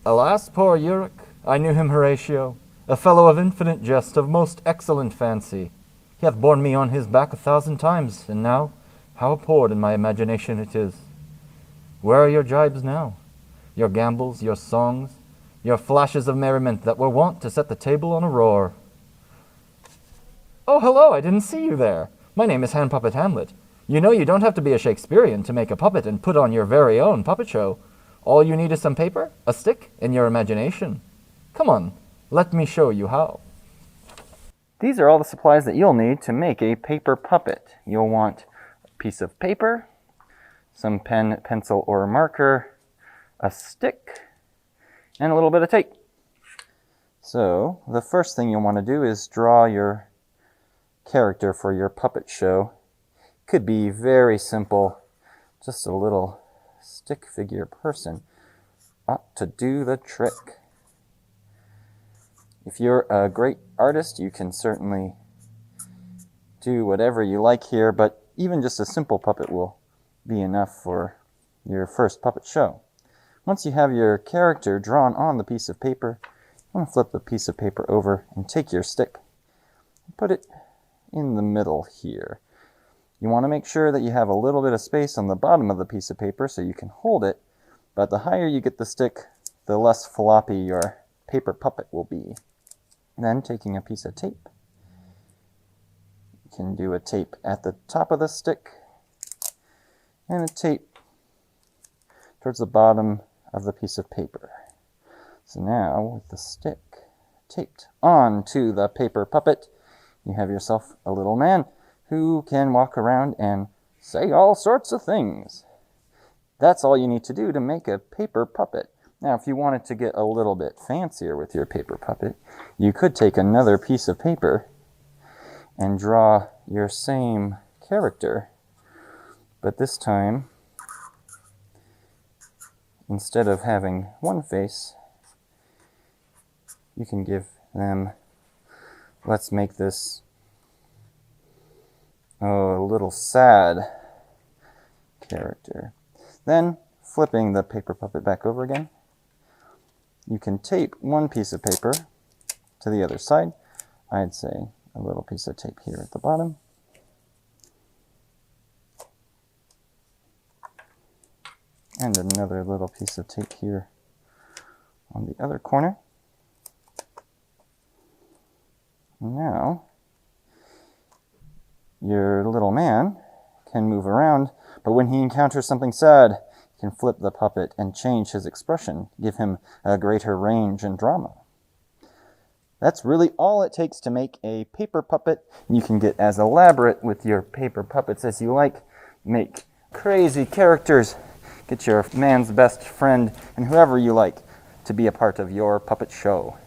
Alas, poor Uric, I knew him, Horatio, a fellow of infinite jest, of most excellent fancy. He hath borne me on his back 1,000 times, and now how abhorred in my imagination it is. Where are your jibes now? Your gambols, your songs, your flashes of merriment that were wont to set the table on a roar? Oh, hello, I didn't see you there. My name is Hand Puppet Hamlet. You know you don't have to be a Shakespearean to make a puppet and put on your very own puppet show. All you need is some paper, a stick, and your imagination. Come on, let me show you how. These are all the supplies that you'll need to make a paper puppet. You'll want a piece of paper, some pen, pencil, or marker, a stick, and a little bit of tape. So, the first thing you'll want to do is draw your character for your puppet show. Could be very simple, just a little stick figure person ought to do the trick. If you're a great artist, you can certainly do whatever you like here, but even just a simple puppet will be enough for your first puppet show. Once you have your character drawn on the piece of paper, you want to flip the piece of paper over and take your stick and put it in the middle here. You want to make sure that you have a little bit of space on the bottom of the piece of paper so you can hold it, but the higher you get the stick, the less floppy your paper puppet will be. Then, taking a piece of tape, you can do a tape at the top of the stick and a tape towards the bottom of the piece of paper. So now, with the stick taped onto the paper puppet, you have yourself a little man who can walk around and say all sorts of things. That's all you need to do to make a paper puppet. Now, if you wanted to get a little bit fancier with your paper puppet, you could take another piece of paper and draw your same character, but this time, instead of having one face, you can give them, let's make this a little sad character. Then, flipping the paper puppet back over again, you can tape one piece of paper to the other side. I'd say a little piece of tape here at the bottom. And another little piece of tape here on the other corner. Now, your little man can move around, but when he encounters something sad, he can flip the puppet and change his expression, give him a greater range and drama. That's really all it takes to make a paper puppet. You can get as elaborate with your paper puppets as you like, make crazy characters, get your man's best friend and whoever you like to be a part of your puppet show.